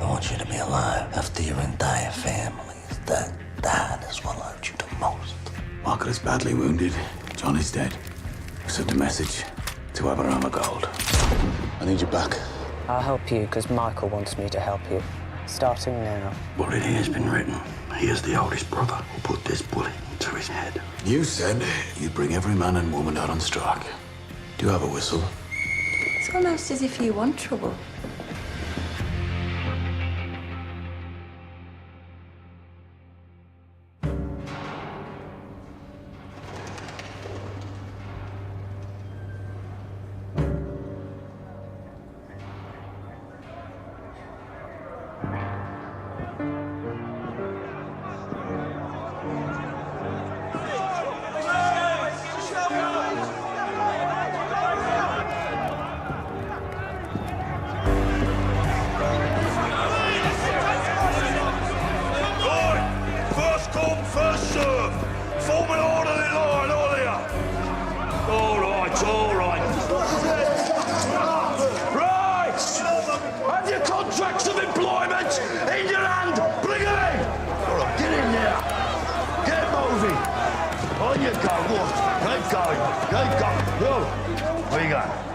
I want you to be alive after your entire families. That is what hurt you the most. Margaret is badly wounded. John is dead. Send a message to Abraham Gold. I need you back. I'll help you because Michael wants me to help you. Starting now. Already has been written. He is the oldest brother who put this bullet into his head. You said you'd bring every man and woman out on strike. Do you have a whistle? It's almost as if you want trouble.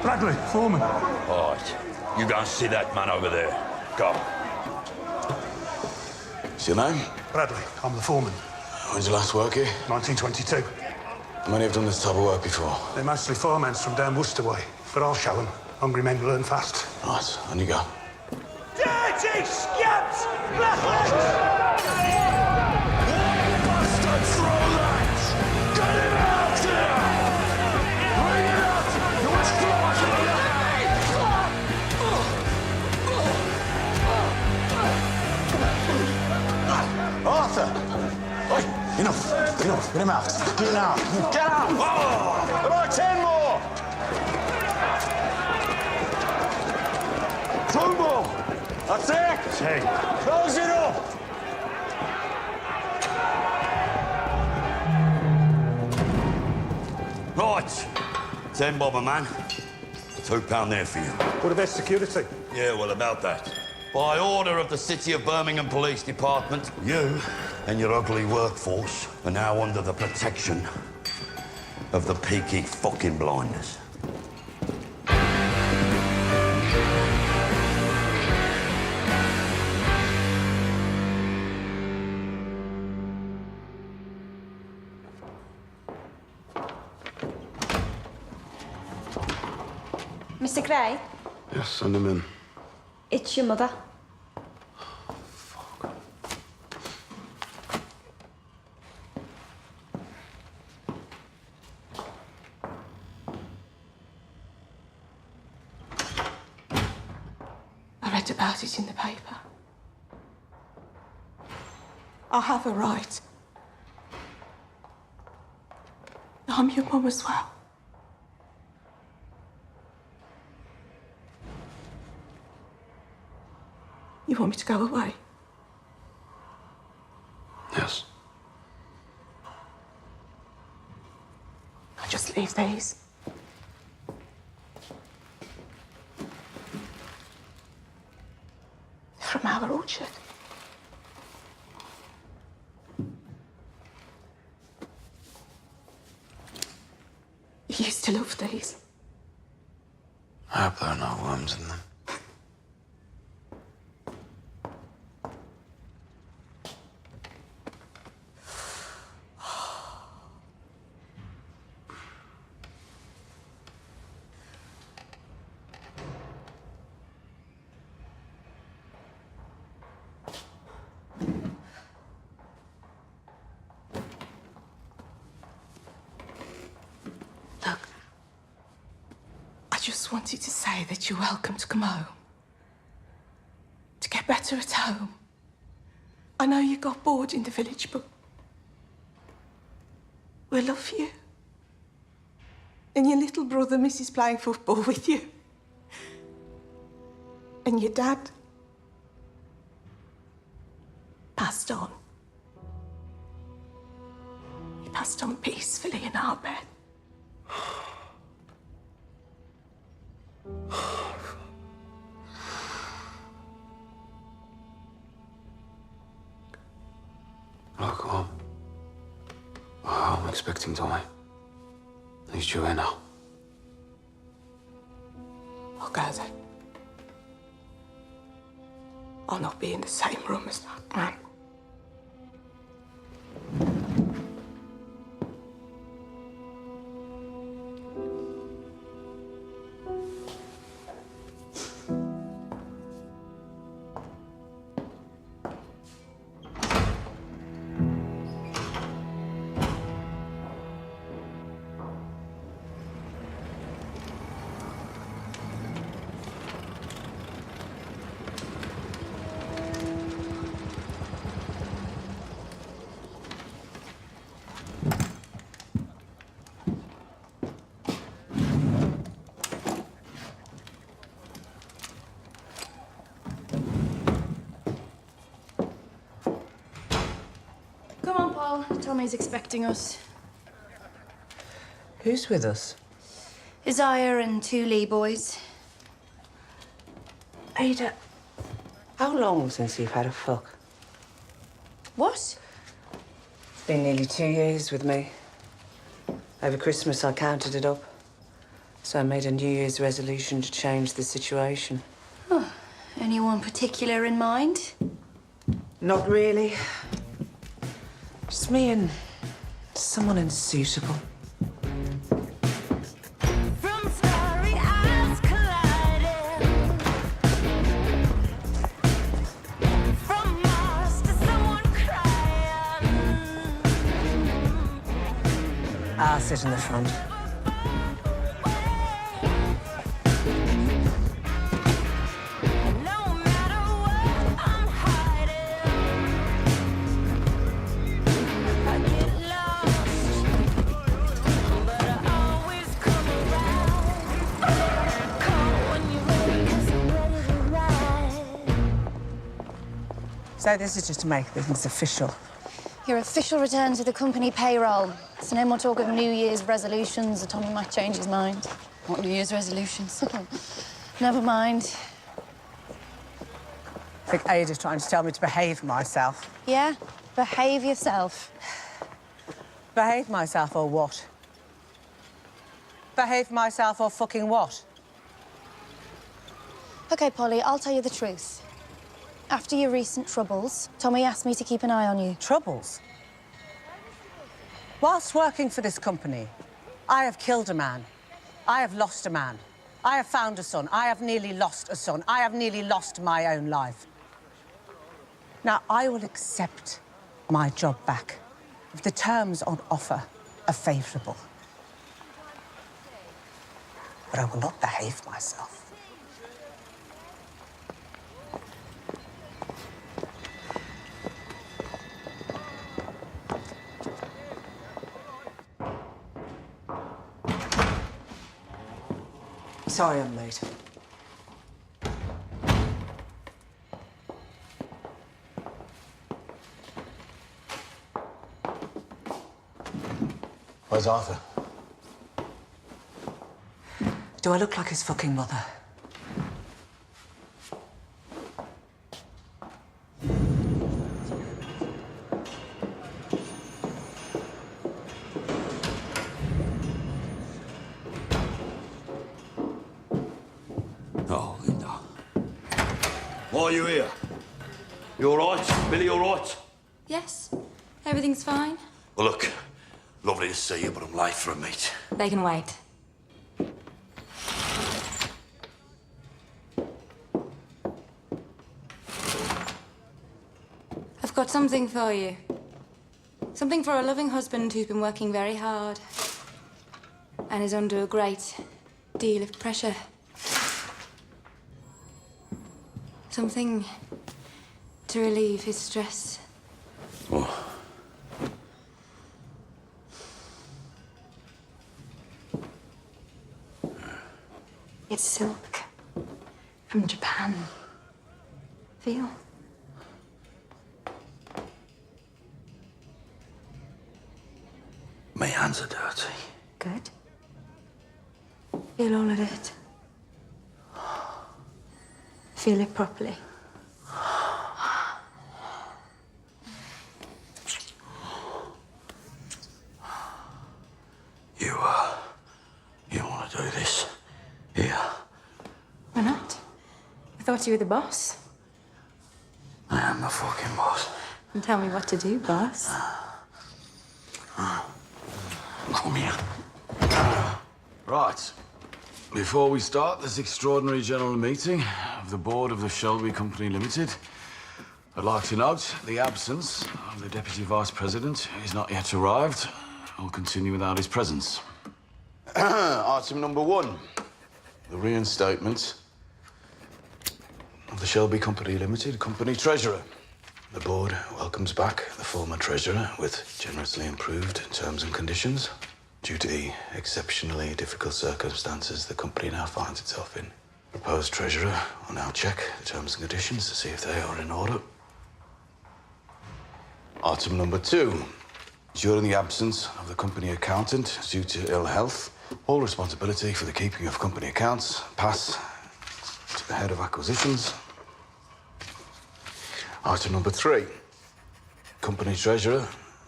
Bradley, foreman. All right. You go and see that man over there. Go. What's your name? Bradley, I'm the foreman. When's your last work here? 1922. How many have done this type of work before? They're mostly firemen from down Worcester way, but I'll show them. Hungry men learn fast. Nice. On you go. Dirty scabs! Blacklegs! Bastard throwbacks! Get him out here! Bring it out! You must Arthur! Oi! Enough! Enough! Get him out! Get him out! Get out! Oh! Come on, 10 more! 2 more! That's it! 10. Close it up! Right. 10 bob a man. £2 there for you. What about security? Yeah, well, about that. By order of the City of Birmingham Police Department, you and your ugly workforce are now under the protection of the Peaky fucking Blinders. Mr. Gray, Yes, send him in. it's your mother. I read about it in the paper. I have a right. I'm your mum as well. You want me to go away? Yes. I'll just leave these. From our orchard. You used to love these. I hope there are no worms in them. Look, I just wanted to say that you're welcome to come home. To get better at home. I know you got bored in the village, but we love you. And your little brother misses playing football with you. And your dad passed on. He passed on peacefully in our bed. expecting, Tommy. At least you're here now. I'll go then. I'll not be in the same room as that man. Come on, Paul. Tommy's expecting us. Who's with us? Isaiah and 2 Lee boys. Ada, how long since you've had a fuck? What? It's been nearly 2 years with me. Over Christmas, I counted it up. So I made a New Year's resolution to change the situation. Oh, anyone particular in mind? Not really. Just me and someone unsuitable. From starry eyes colliding, from Mars to someone crying. I'll sit in the front. No matter what I'm hiding, I get lost, but I always come around. Call when you're ready, 'cause I'm ready to ride. So this is just to make things official. Your official return to the company payroll. So no more talk of New Year's resolutions, or Tommy might change his mind. What New Year's resolutions? Never mind. I think Ada's trying to tell me to behave myself. Yeah? Behave yourself. Behave myself or what? Behave myself or fucking what? OK, Polly, I'll tell you the truth. After your recent troubles, Tommy asked me to keep an eye on you. Troubles? Whilst working for this company, I have killed a man. I have lost a man. I have found a son. I have nearly lost a son. I have nearly lost my own life. Now, I will accept my job back if the terms on offer are favourable. But I will not behave myself. Sorry I'm late. Where's Arthur? Do I look like his fucking mother? Oh, Linda. Why are you here? You all right? Billy, all right? Yes, everything's fine. Well, look, lovely to see you, but I'm late for a meet. They can wait. I've got something for you. Something for a loving husband who's been working very hard and is under a great deal of pressure. Something to relieve his stress. What? It's silk from Japan. Feel? My hands are dirty. Good. Feel all of it. Feel it properly. party with the boss. I am the fucking boss. And tell me what to do, boss. Come here. Right. Before we start this extraordinary general meeting of the board of the Shelby Company Limited, I'd like to note the absence of the Deputy Vice President. He's not yet arrived. I'll continue without his presence. Item number 1, the reinstatement of the Shelby Company Limited Company Treasurer. The board welcomes back the former treasurer with generously improved terms and conditions due to the exceptionally difficult circumstances the company now finds itself in. Proposed treasurer will now check the terms and conditions to see if they are in order. Item number 2. During the absence of the company accountant due to ill health, all responsibility for the keeping of company accounts pass to the head of acquisitions. Item number 3. Company treasurer,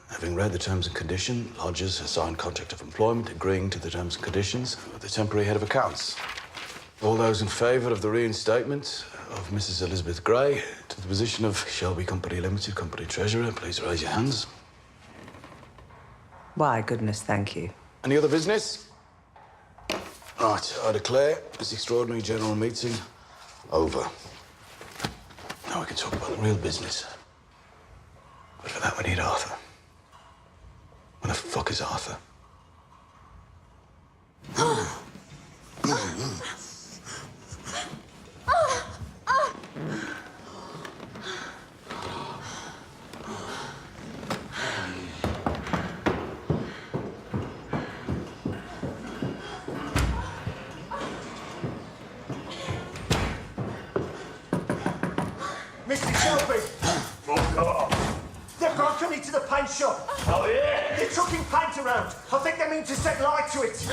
having read the terms and conditions, lodges a signed contract of employment agreeing to the terms and conditions with the temporary head of accounts. All those in favour of the reinstatement of Mrs. Elizabeth Gray to the position of Shelby Company Limited Company Treasurer, please raise your hands. Why, goodness, thank you. Any other business? Right, I declare this extraordinary general meeting over. Now we can talk about the real business. But for that, we need Arthur. Where the fuck is Arthur? Mr. Shelby! Fuck off. They've broken into the paint shop. Oh, yeah? They're chucking paint around. I think they mean to set light to it.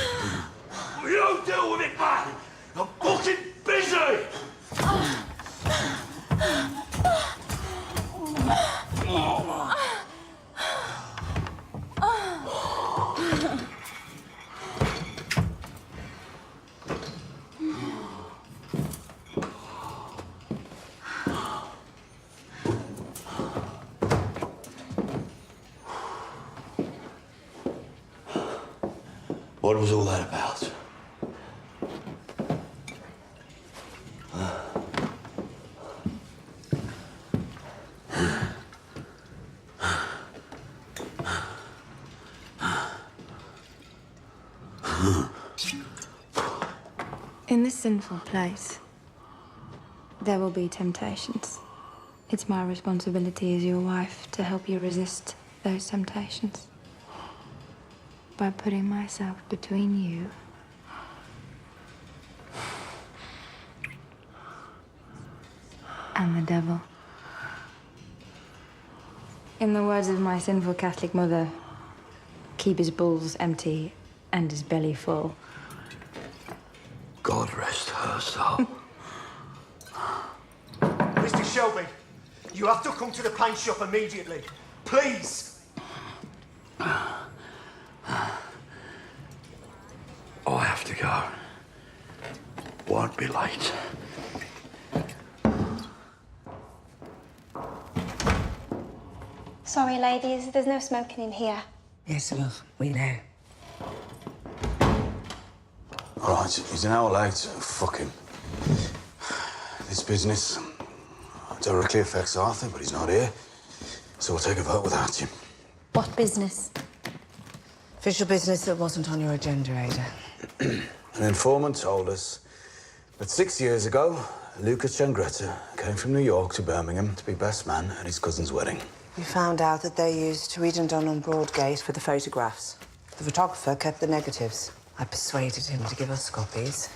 You deal with it, man. I'm fucking busy. What was all that about? In this sinful place, there will be temptations. It's my responsibility as your wife to help you resist those temptations by putting myself between you and the devil. In the words of my sinful Catholic mother, keep his balls empty and his belly full. God rest her soul. Mr. Shelby, you have to come to the paint shop immediately. Please. I have to go. Won't be late. Sorry, ladies, there's no smoking in here. Yes, love, we know. All right, he's an hour late. Fuck him. This business directly affects Arthur, but he's not here. So we'll take a vote without him. What business? Official business that wasn't on your agenda, Ada. An informant told us that 6 years ago, Lucas Changretta came from New York to Birmingham to be best man at his cousin's wedding. We found out that they used Reed and Dunn on Broadgate for the photographs. The photographer kept the negatives. I persuaded him to give us copies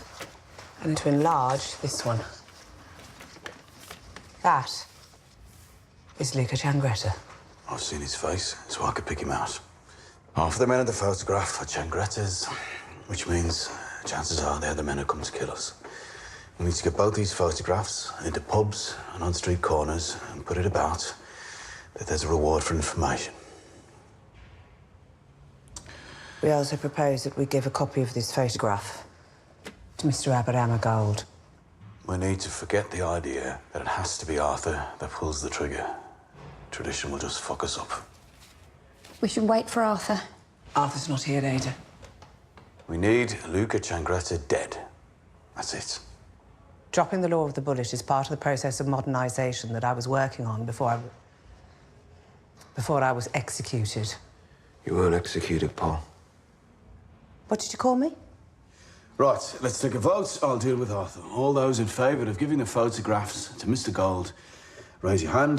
and to enlarge this one. That is Luca Changretta. I've seen his face, so I could pick him out. Half of the men in the photograph are Changrettas, which means chances are they're the men who come to kill us. We need to get both these photographs into pubs and on street corners and put it about that there's a reward for information. We also propose that we give a copy of this photograph to Mr. Abraham Gold. We need to forget the idea that it has to be Arthur that pulls the trigger. Tradition will just fuck us up. We should wait for Arthur. Arthur's not here, Ada. We need Luca Changretta dead. That's it. Dropping the law of the bullet is part of the process of modernisation that I was working on before I was executed. You weren't executed, Paul. What did you call me? Right, let's take a vote. I'll deal with Arthur. All those in favour of giving the photographs to Mr. Gold, raise your hand.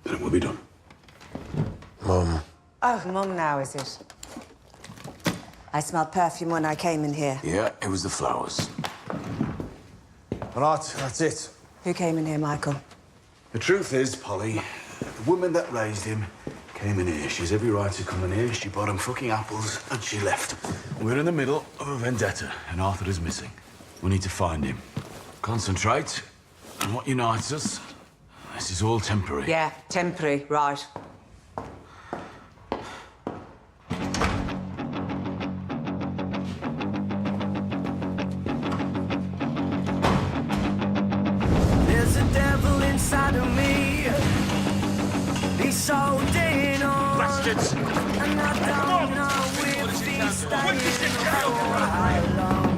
Then it will be done. Mum. Oh, Mum now, is it? I smelled perfume when I came in here. Yeah, it was the flowers. All right, that's it. Who came in here, Michael? The truth is, Polly, the woman that raised him came in here. She has every right to come in here. She bought him fucking apples and she left. We're in the middle of a vendetta and Arthur is missing. We need to find him. Concentrate on what unites us. This is all temporary. Yeah, temporary, right. There's a devil inside of me. He's holding on. Bastards! And I don't know if he's staying for how long.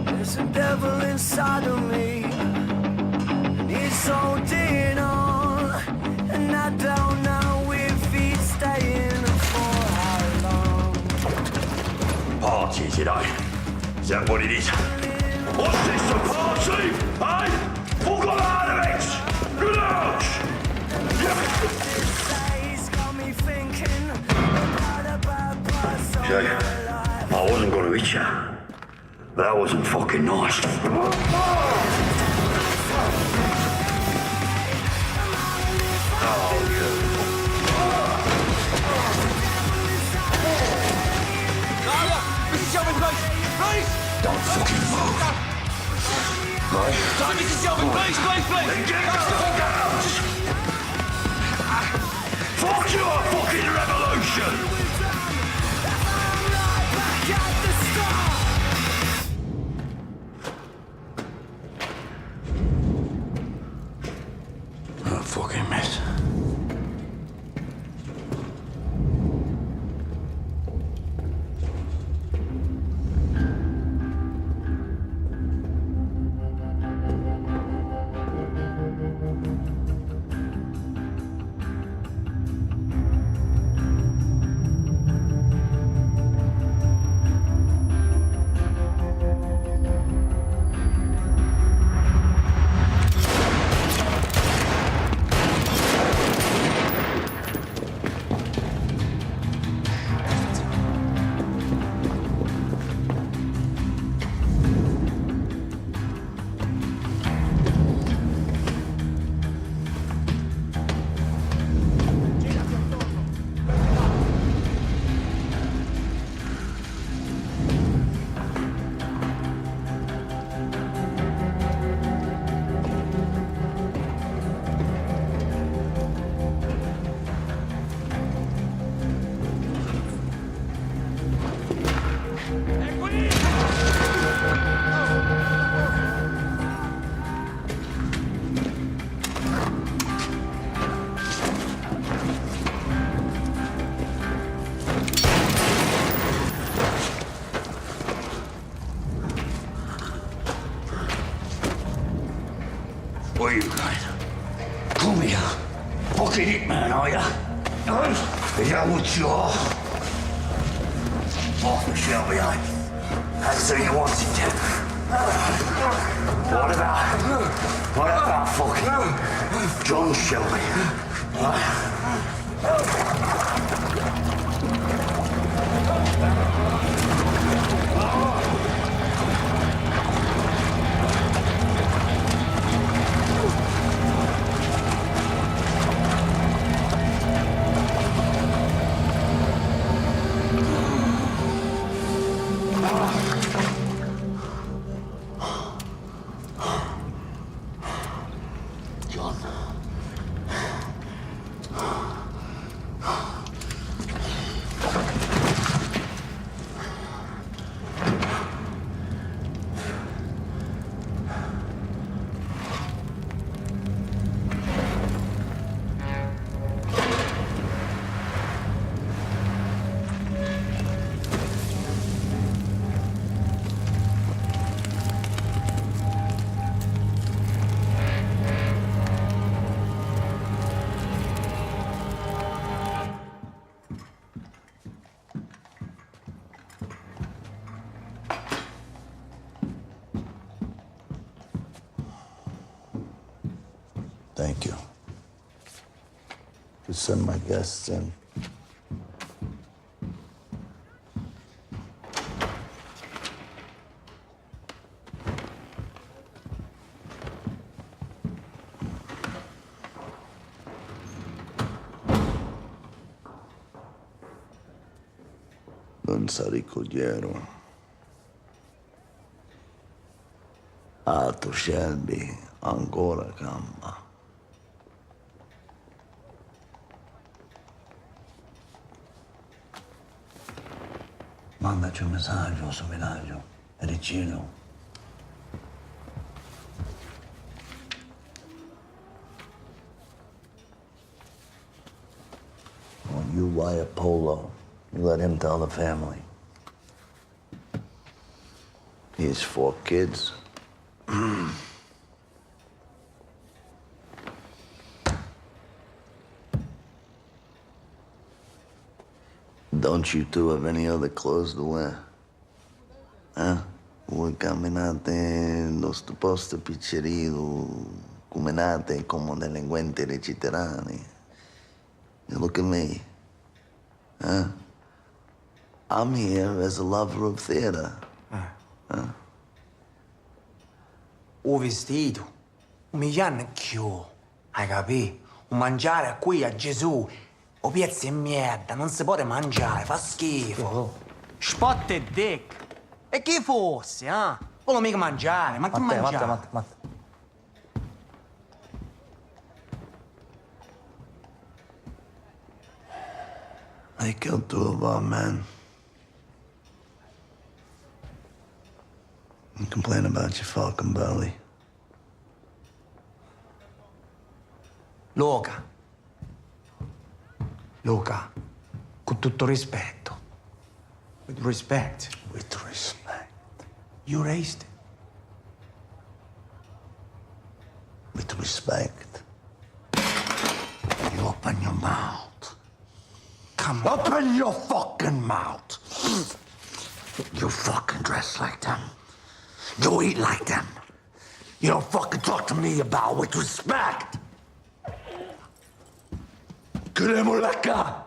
There's a devil inside of me. And he's holding on. And I don't know if he's staying for how long. Parties, you know. Is that what it is? What's this, a party? Eh? Who got out of it? Get out! Jay, I wasn't going to hit you. That wasn't fucking nice. Mr. Shelby, please! Don't fucking move. Right? Mr. Shelby, please! Then get the fuck out! Fuck your fucking revolution! Oh, fucking mess. What are you guys? Come here. Fucking hitman, are ya? Is that what you are? Arthur Shelby, eh? That's who you wanted to. What about fucking John Shelby? John. Thank you. Just send my guests in. Non sa ricogliero. Altro Shelby, ancora campa. Mandaci un messaggio su villaggio, Ricino. When you wire Polo, you let him tell the family. He has 4 kids. Don't you two have any other clothes to wear? Huh? Voi camminate in questo posto piccerino, camminate come delinquenti reciterani. You look at me. Huh? I'm here as a lover of theater. Huh? O vestito, un migliano chiù, hai capito? Un mangiare qui a Gesù, o pezzi e merda, non si può mangiare, fa schifo. Spot e dick. E chi fosse, eh? Volevo mica mangiare, ma che mangiare? Matte. They killed 2 of our men. You complain about your falcon belly. Luca, con tutto rispetto. With respect. With respect. You raised it. With respect. You open your mouth. Come on. Open your fucking mouth. You fucking dress like them. You eat like them. You don't fucking talk to me about with respect. Chiudiamola qua.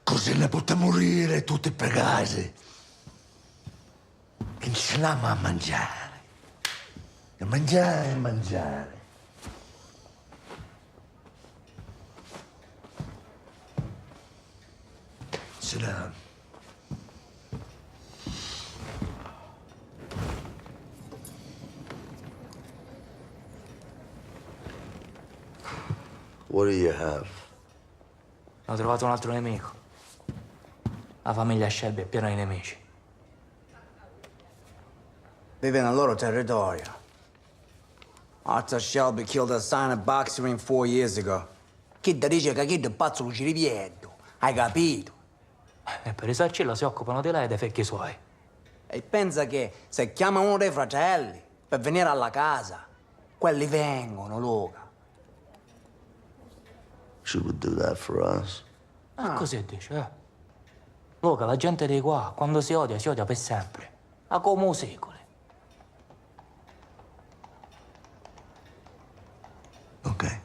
Così ne potete morire tutti per casa. Che ce l'abbiamo a mangiare. E mangiare. Sit down. What do you have? Ho trovato un altro nemico. La famiglia Shelby è piena di nemici. Vive nel loro territorio. Arthur Shelby killed a silent boxer in 4 years ago. Chi ti dice che chi è pazzo lo ci riviedo? Hai capito? E per risarcirla si occupano di lei e dei figli suoi. E pensa che se chiama uno dei fratelli per venire alla casa, quelli vengono, Luca. She would do that for us. Così dice, eh? Luca, la gente di qua, quando si odia per sempre. A come secoli. Okay.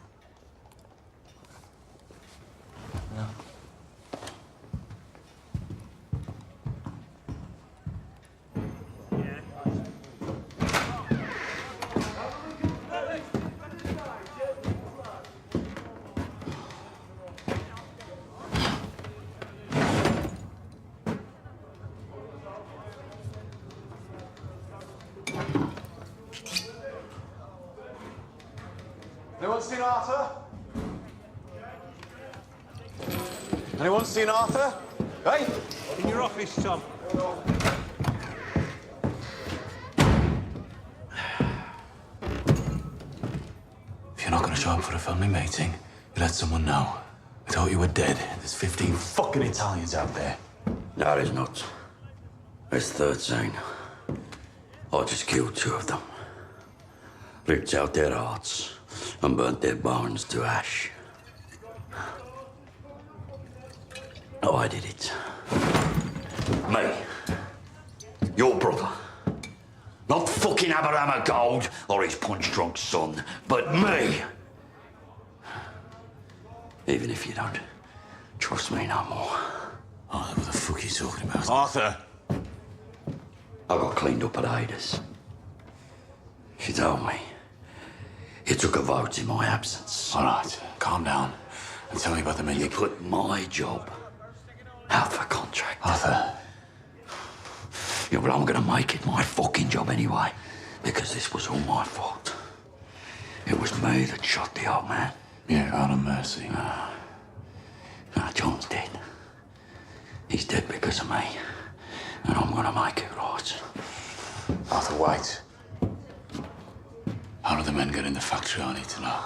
Anyone seen Arthur? Anyone seen Arthur? Hey? In your office, Tom. If you're not going to show up for a family meeting, you let someone know. I thought you were dead. There's 15 fucking Italians out there. No, there's not. There's 13. I just killed 2 of them. Ripped out their hearts and burnt their bones to ash. No, I did it. Me. Your brother. Not fucking Abraham Gold or his punch-drunk son, but me. Even if you don't trust me no more. Oh, what the fuck are you talking about? Arthur! I got cleaned up at Ada's. She told me you took a vote in my absence. All right, calm down and tell me about the menu. You put my job out for contract. Arthur. Yeah, but I'm gonna make it my fucking job anyway, because this was all my fault. It was me that shot the old man. Yeah, out of mercy. John's dead. He's dead because of me, and I'm gonna make it right. Arthur, wait. How do the men get in the factory? I need to know.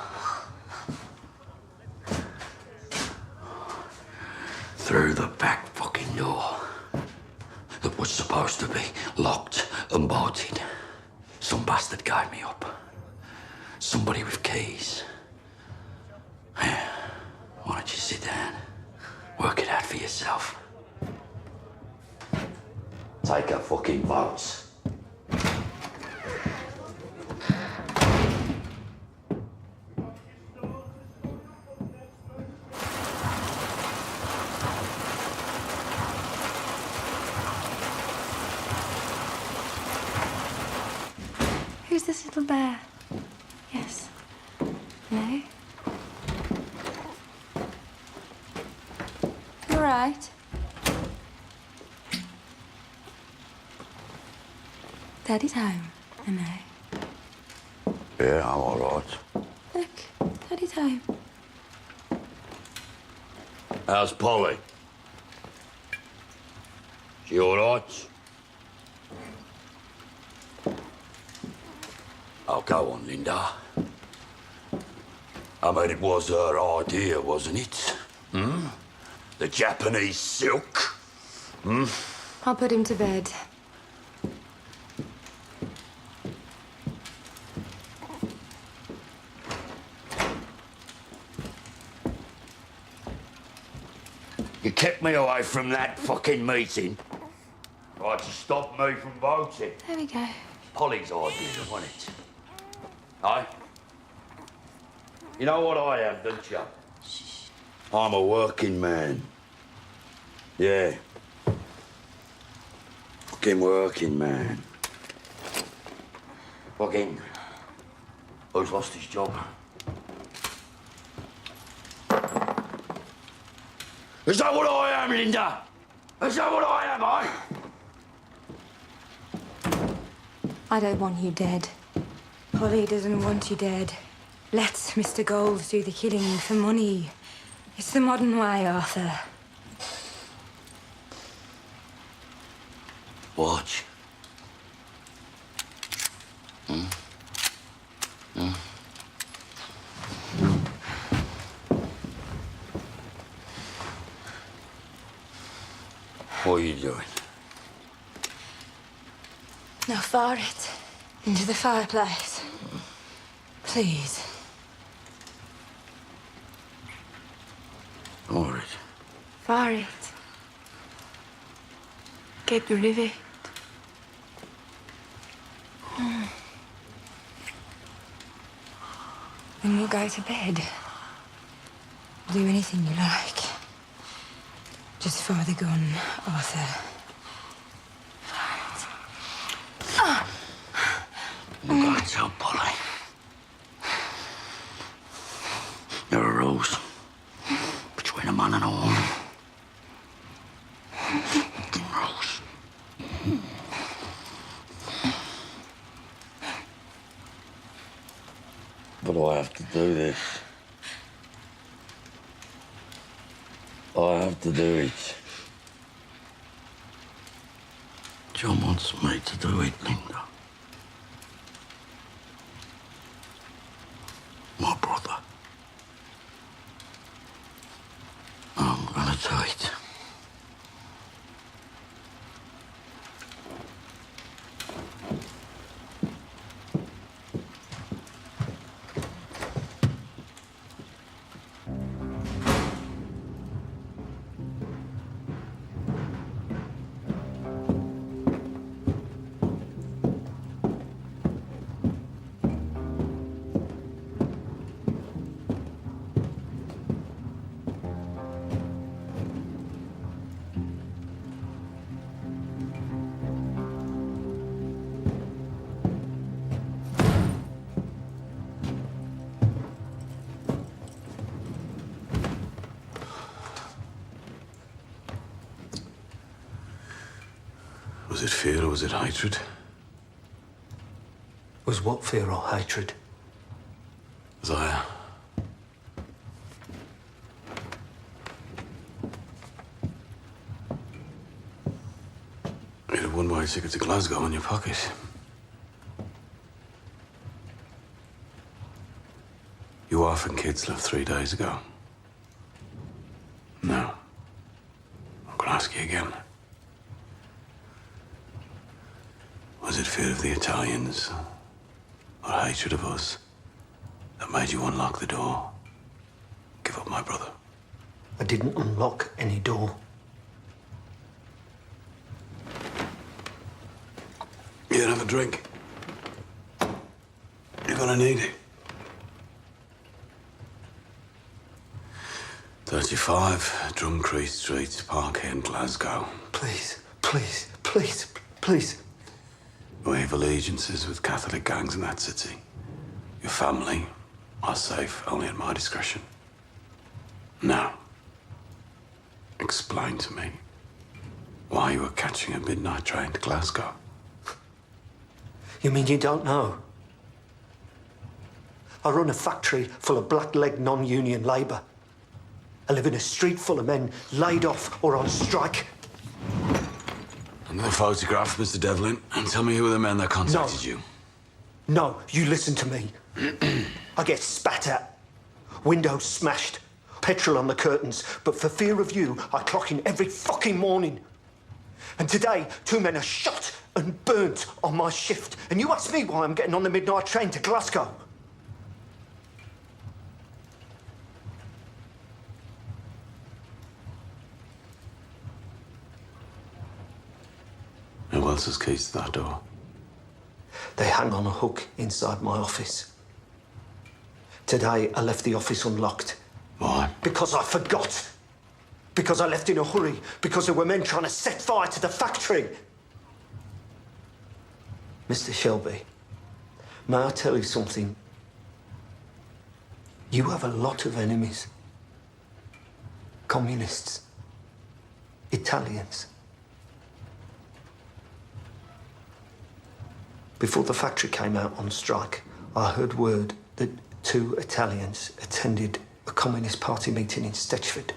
Through the back fucking door that was supposed to be locked and bolted. Some bastard gave me up. Somebody with keys. Yeah. Why don't you sit down? Work it out for yourself. Take a fucking vote. Who's this little bear? Yes. No? You all right? Daddy's home, am I? Yeah, I'm all right. Look, Daddy's home. How's Polly? She all right? Oh, go on, Linda. I mean, it was her idea, wasn't it? Hmm? The Japanese silk? Hmm? I'll put him to bed. You kept me away from that fucking meeting. Tried to stop me from voting. There we go. Polly's idea, wasn't it? Aye? You know what I am, don't you? I'm a working man. Yeah. Fucking working man. Fucking... Who's lost his job? Is that what I am, Linda? Is that what I am, I? I don't want you dead. Polly doesn't want you dead. Let Mr. Gold do the killing for money. It's the modern way, Arthur. Watch. Hmm? Hmm? What are you doing? Now fire it into the fireplace. Please. All right. Fire it. Get rid of it. Then we'll go to bed. Do anything you like. Just fire the gun, Arthur. I'm going to tell Polly. There are rules between a man and a woman. Rules. What do I have to do this. I have to do it. John wants me to do it, Linda. My brother. I'm gonna do it. Was it fear or was it hatred? Was what fear or hatred? Zaya. You had a one-way ticket to Glasgow in your pocket. Your wife and kids left 3 days ago. Now, I'm gonna ask you again. Was it fear of the Italians or hatred of us that made you unlock the door? Give up my brother. I didn't unlock any door. You don't have a drink. You're gonna need it. 35 Drumcree Street, Parkend, Glasgow. Please, please, please, please. We have allegiances with Catholic gangs in that city. Your family are safe only at my discretion. Now, explain to me why you were catching a midnight train to Glasgow. You mean you don't know? I run a factory full of black-leg non-union labour. I live in a street full of men laid off or on strike. Another photograph, Mr. Devlin, and tell me who were the men that contacted you. No, you listen to me. I get spat at, windows smashed, petrol on the curtains, but for fear of you, I clock in every fucking morning. And today, 2 men are shot and burnt on my shift. And you ask me why I'm getting on the midnight train to Glasgow. Who else has keys to that door? They hang on a hook inside my office. Today, I left the office unlocked. Why? Because I forgot. Because I left in a hurry. Because there were men trying to set fire to the factory. Mr. Shelby, may I tell you something? You have a lot of enemies. Communists. Italians. Before the factory came out on strike, I heard word that 2 Italians attended a Communist Party meeting in Stetchford.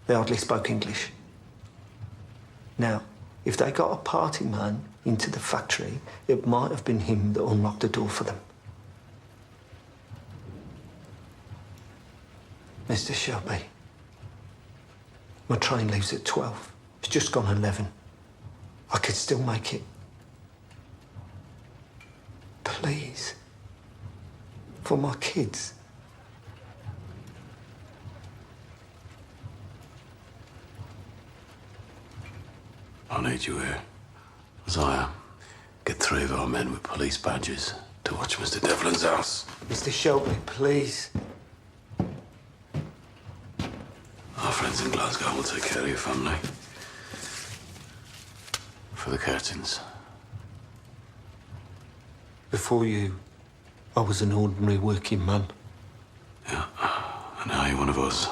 They hardly spoke English. Now, if they got a party man into the factory, it might have been him that unlocked the door for them. Mr. Shelby, my train leaves at 12. It's just gone 11. I could still make it. Please. For my kids. I need you here. Zaya, get 3 of our men with police badges to watch Mr. Devlin's house. Mr. Shelby, please. Our friends in Glasgow will take care of your family. For the curtains. Before you, I was an ordinary working man. Yeah, and now you're one of us.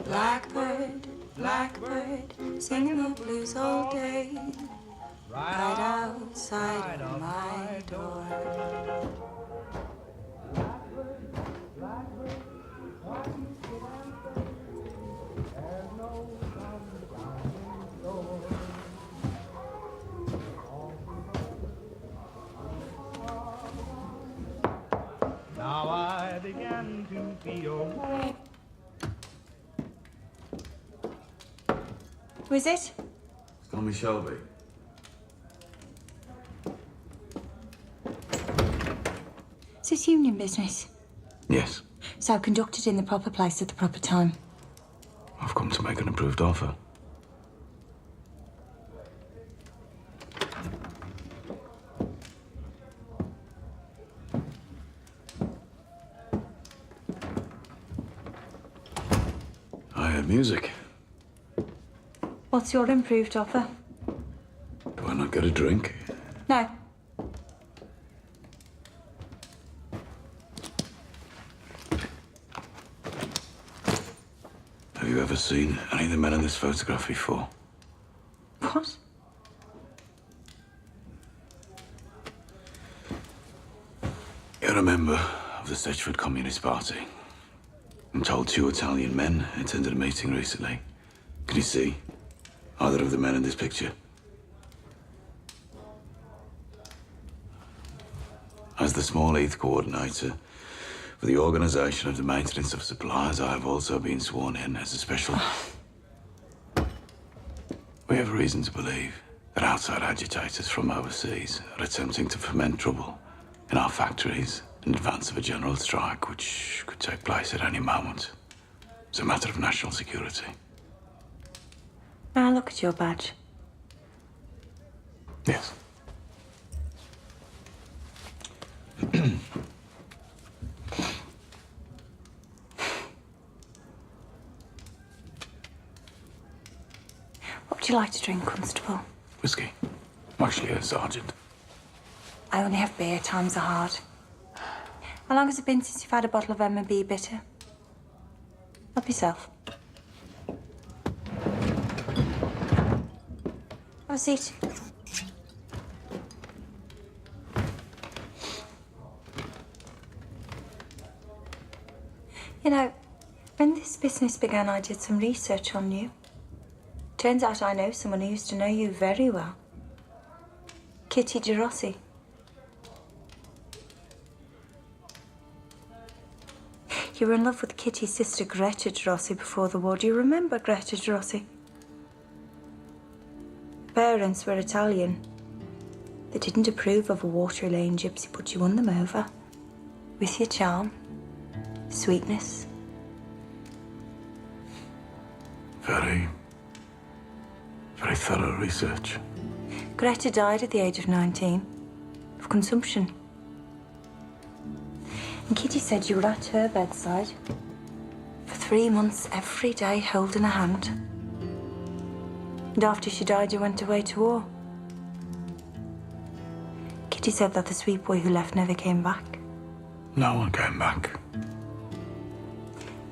Blackbird, blackbird, singing the blues all day, right outside of my door. Now I began to feel. Who is it? Call me Shelby. Is this union business? Yes. So conducted in the proper place at the proper time. I've come to make an improved offer. I heard music. What's your improved offer? Do I not get a drink? No. Have you ever seen any of the men in this photograph before? What? You're a member of the Stechford Communist Party. I'm told 2 Italian men attended a meeting recently. Can you see either of the men in this picture? As the Small Heath coordinator for the organisation of the maintenance of supplies, I have also been sworn in as a special. We have reason to believe that outside agitators from overseas are attempting to foment trouble in our factories in advance of a general strike, which could take place at any moment. It's a matter of national security. May I look at your badge? Yes. What would you like to drink, Constable? Whiskey. I'm actually a sergeant. I only have beer, times are hard. How long has it been since you've had a bottle of M&B bitter? Help yourself. Have a seat. You know, when this business began, I did some research on you. Turns out I know someone who used to know you very well. Kitty Gerossi. You were in love with Kitty's sister, Greta Gerossi, before the war. Do you remember Greta Gerossi? Parents were Italian. They didn't approve of a water-laying gypsy, but you won them over. With your charm, sweetness. Very thorough research. Greta died at the age of 19 of consumption. And Kitty said you were at her bedside for 3 months every day, holding her hand. And after she died, you went away to war. Kitty said that the sweet boy who left never came back. No one came back.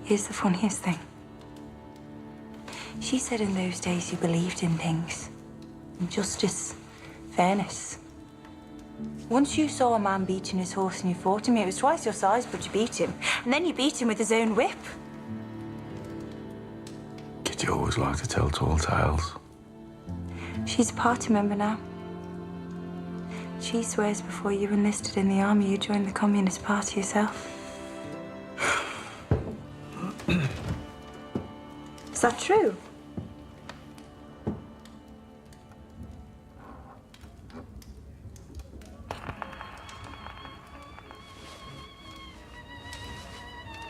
Here's the funniest thing. She said in those days you believed in things. Justice, fairness. Once you saw a man beating his horse and you fought him, it was twice your size, but you beat him. And then you beat him with his own whip. Kitty always liked to tell tall tales. She's a party member now. She swears before you enlisted in the army, you joined the Communist Party yourself. Is that true?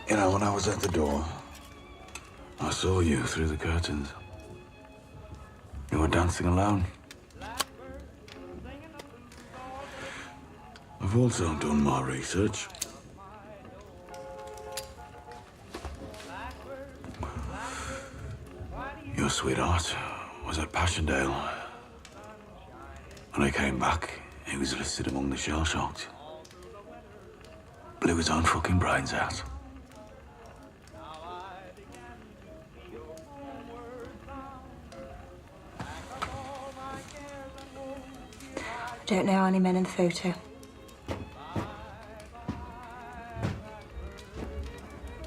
You know, when I was at the door, I saw you through the curtains. You were dancing alone. I've also done my research. Your sweetheart was at Passchendaele. When I came back, he was listed among the shell-shocked. Blew his own fucking brains out. I don't know any men in the photo.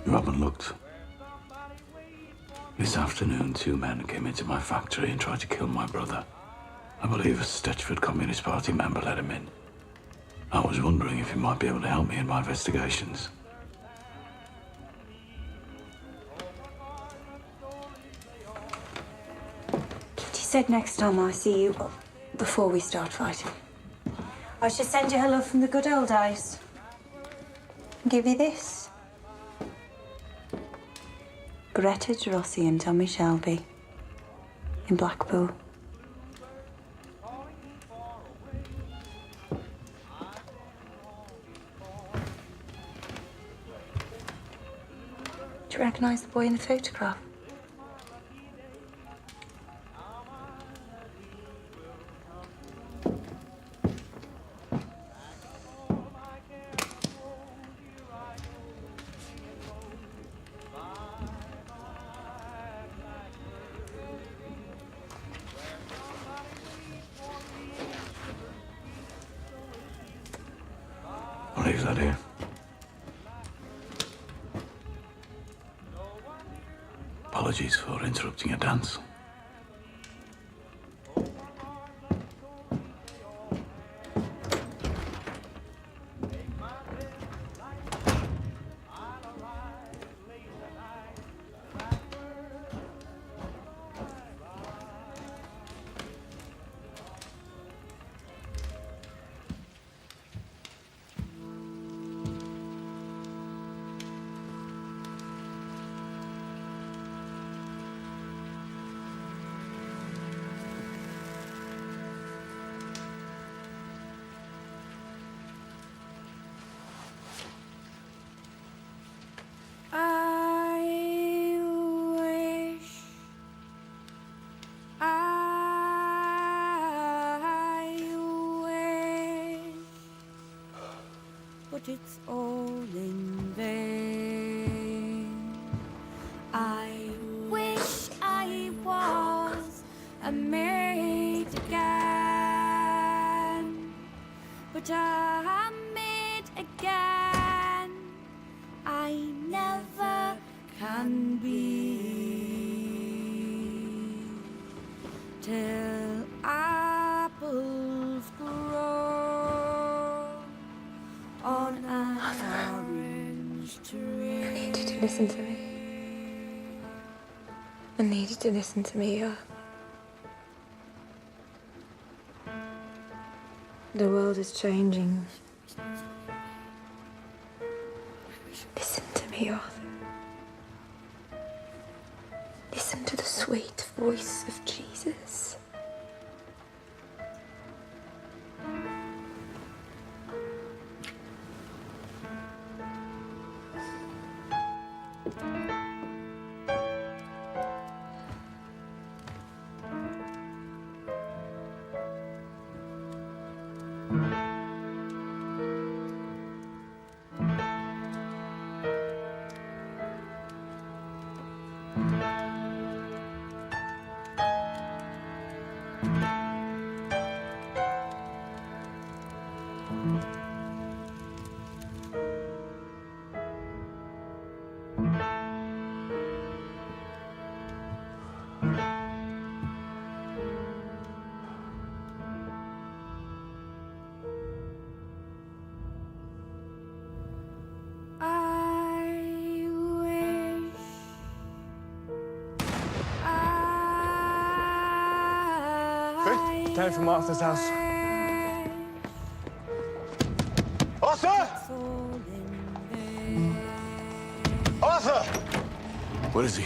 You haven't looked. This afternoon, 2 men came into my factory and tried to kill my brother. I believe a Stitchford Communist Party member let him in. I was wondering if you might be able to help me in my investigations. Kitty said next time I see you, before we start fighting, I should send you her love from the good old days. And give you this. Greta Drossi and Tommy Shelby in Blackpool. Do you recognise the boy in the photograph? I'll leave that here. Apologies for interrupting your dance. But it's all in vain. I wish I was a maid again, but I'm made again. I never can be till apples grow on an orange tree. I need you to listen to me. I need you to listen to me. The world is changing. Listen to me, Arthur. Listen to the sweet voice of Jesus. Down from Arthur's house. Arthur! Arthur! Where is he?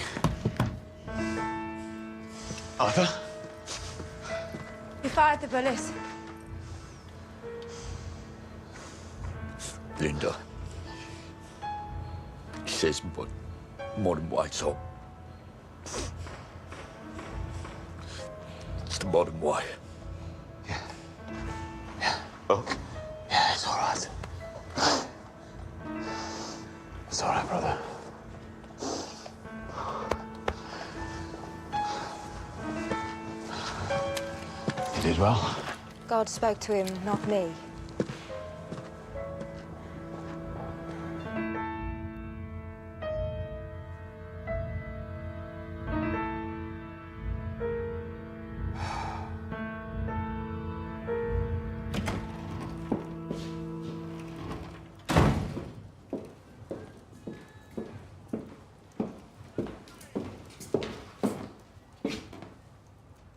Arthur? We fired the bullets. Linda. He says modern white's up. It's the modern white. Oh, yeah, it's all right. It's all right, brother. You did well. God spoke to him, not me.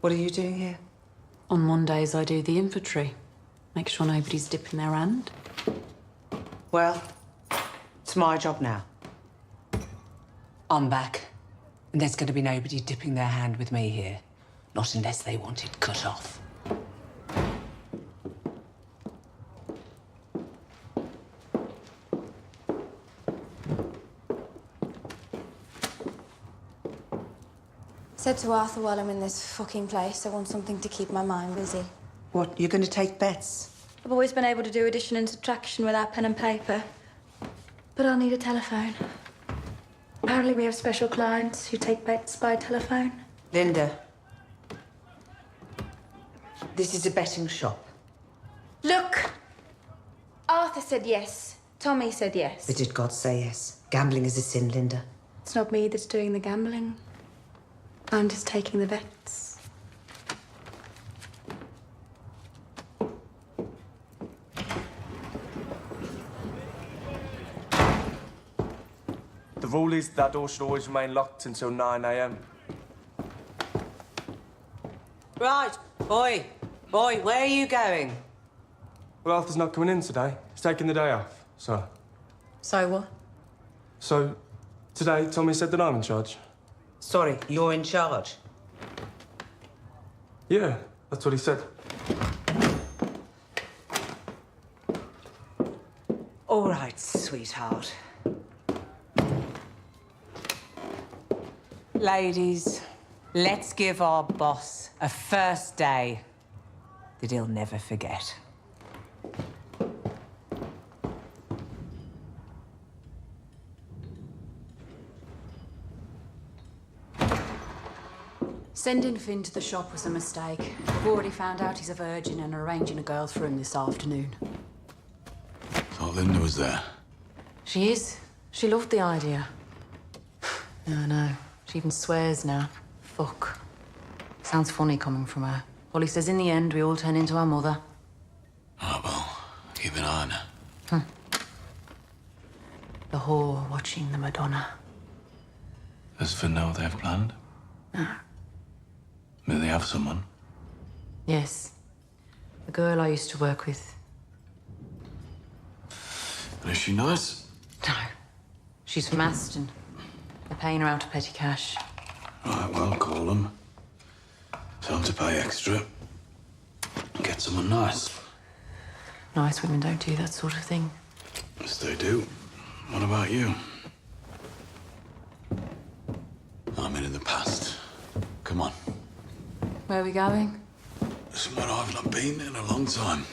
What are you doing here? On Mondays, I do the infantry. Make sure nobody's dipping their hand. Well, it's my job now. I'm back. And there's going to be nobody dipping their hand with me here. Not unless they want it cut off. Said to Arthur while I'm in this fucking place, I want something to keep my mind busy. What, you're going to take bets? I've always been able to do addition and subtraction without pen and paper. But I'll need a telephone. Apparently we have special clients who take bets by telephone. Linda. This is a betting shop. Look! Arthur said yes. Tommy said yes. But did God say yes? Gambling is a sin, Linda. It's not me that's doing the gambling. I'm just taking the bets. The rule is that door should always remain locked until 9 a.m. Right, boy, where are you going? Well, Arthur's not coming in today. He's taking the day off, so... So what? So, today, Tommy said that I'm in charge. Sorry, you're in charge? Yeah, that's what he said. All right, sweetheart. Ladies, let's give our boss a first day that he'll never forget. Sending Finn to the shop was a mistake. I've already found out he's a virgin and arranging a girl for him this afternoon. Thought Linda was there. She is. She loved the idea. No. She even swears now. Fuck. Sounds funny coming from her. Polly says in the end we all turn into our mother. Oh, well, keep an eye on her. The whore watching the Madonna. Does Finn know what they have planned? No. Maybe they have someone. Yes. The girl I used to work with. And is she nice? No. She's from Aston. They're paying her out of petty cash. Right, well, call them. Tell them to pay extra. And get someone nice. Nice women don't do that sort of thing. Yes, they do. What about you? I'm in the past. Come on. Where are we going? Somewhere I've not been in a long time.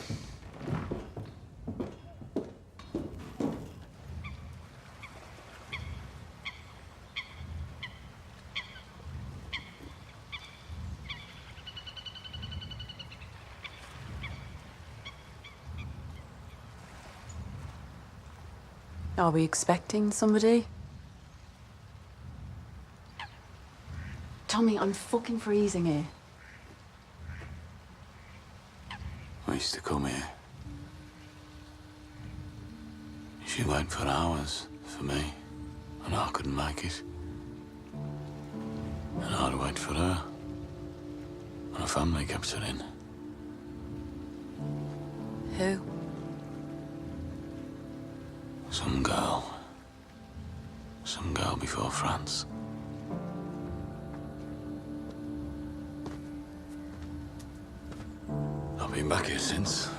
Are we expecting somebody? Tommy, I'm fucking freezing here. I used to come here. She waited for hours for me, and I couldn't make it. And I'd wait for her. And her family kept her in. Who? Some girl. Some girl before France. I've been back here since.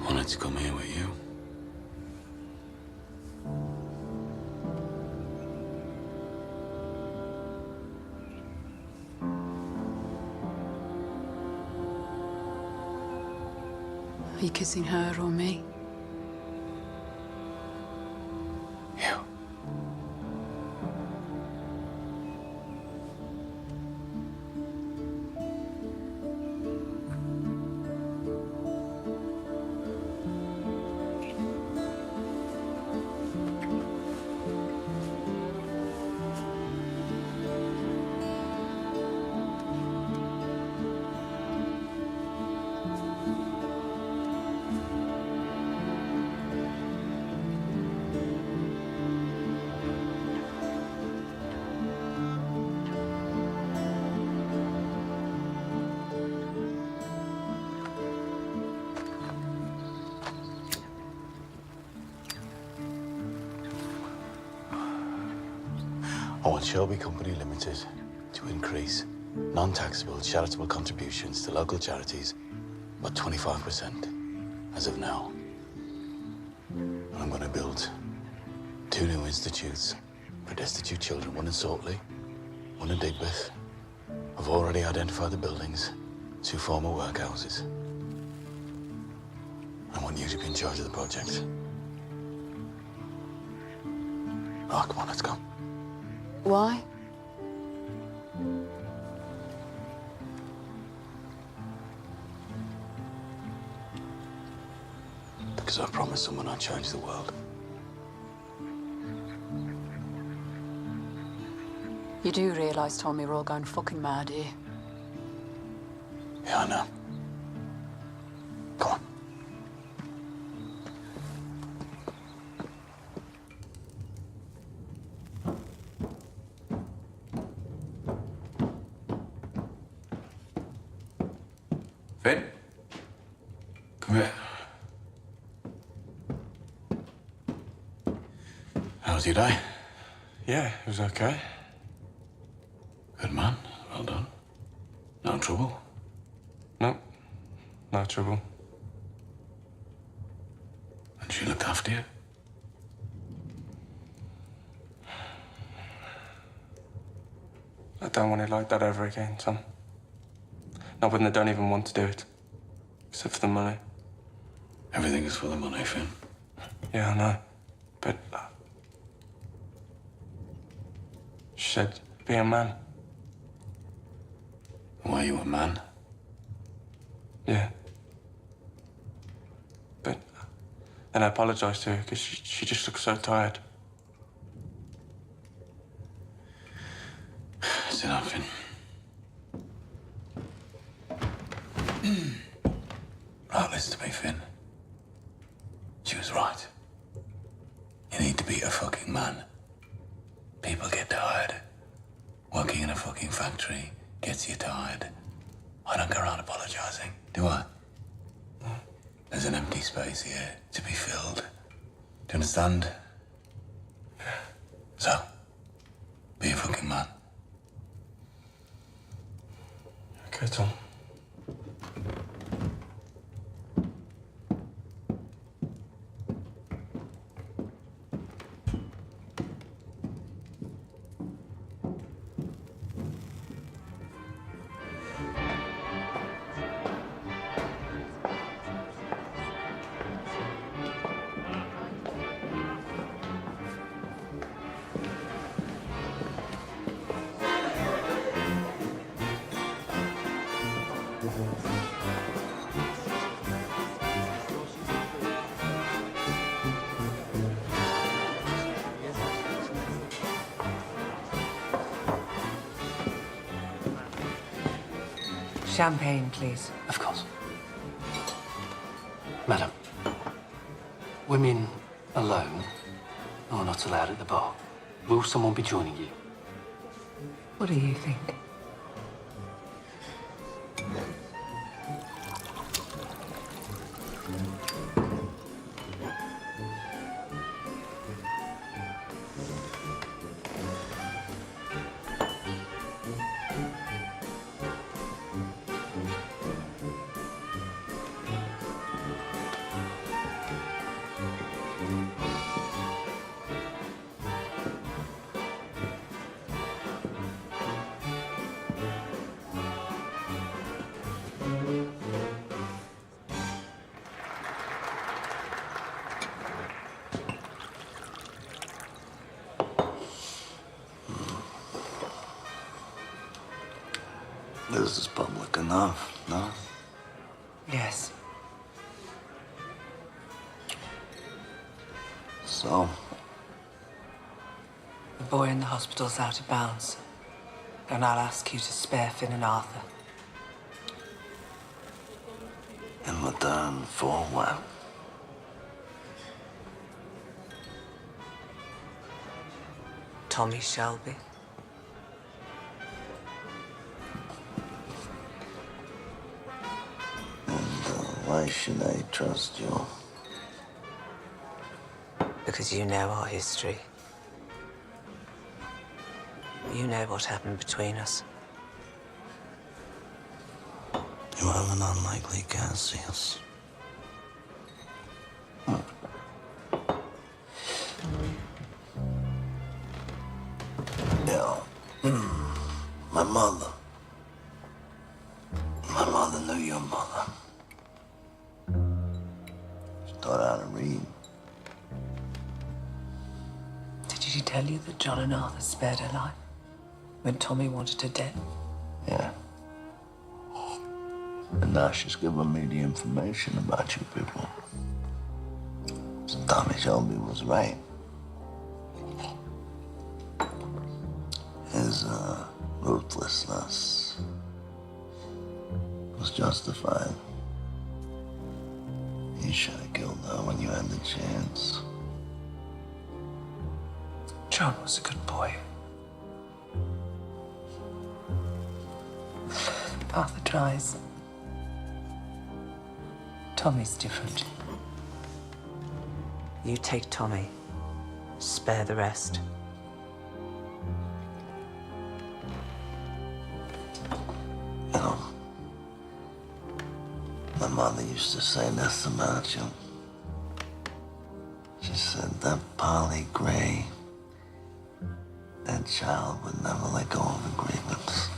Wanted to come here with you. Are you kissing her or me? You. want Shelby Company Limited to increase non-taxable charitable contributions to local charities by 25% as of now. And I'm going to build 2 new institutes for destitute children, one in Saltley, one in Digbeth. I've already identified the buildings, 2 former workhouses. I want you to be in charge of the project. Oh, come on, let's go. Why? Because I promised someone I'd change the world. You do realise, Tommy, we're all going fucking mad here. Yeah, I know. Come on. Finn? Come here. How was your day? Yeah, it was okay. Good man. Well done. No trouble? No, no trouble. And she looked after you? I don't want it like that ever again, Tom. Not when they don't even want to do it. Except for the money. Everything is for the money, Finn. Yeah, I know. But... she said, be a man. Why are you a man? Yeah. But then I apologized to her because she just looked so tired. Sit down, Finn. Right, listen to me, Finn. She was right. You need to be a fucking man. People get tired. Working in a fucking factory gets you tired. I don't go around apologizing, do I? There's an empty space here to be filled. Do you understand? So, be a fucking man. Okay, Tom. Champagne, please. Of course. Madam, women alone are not allowed at the bar. Will someone be joining you? What do you think? This is public enough, no? Yes. So? The boy in the hospital's out of bounds. And I'll ask you to spare Finn and Arthur. In return for what? Tommy Shelby. Why should I trust you? Because you know our history. You know what happened between us. You have an unlikely Cassius. Yeah. My mother. My mother knew your mother. She taught her how to read. Did she tell you that John and Arthur spared her life when Tommy wanted her dead? Yeah. And now she's giving me the information about you people. So Tommy Shelby was right. His ruthlessness was justified. You should have killed her when you had the chance. John was a good boy. Arthur tries. Tommy's different. You take Tommy, spare the rest. You know, my mother used to say this about you. She said that Polly Gray, that child would never let go of a grievance.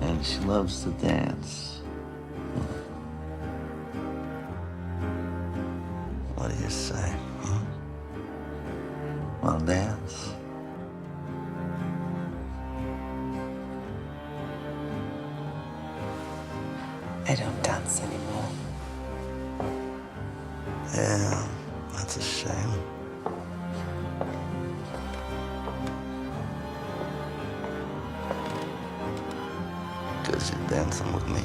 And she loves to dance. What do you say? Wanna dance? I don't dance anymore. Yeah, that's a shame. Because you're dancing with me.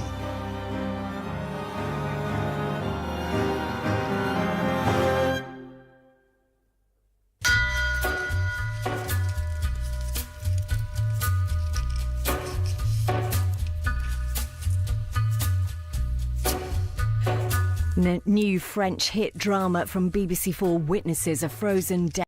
New French hit drama from BBC4 witnesses a frozen death.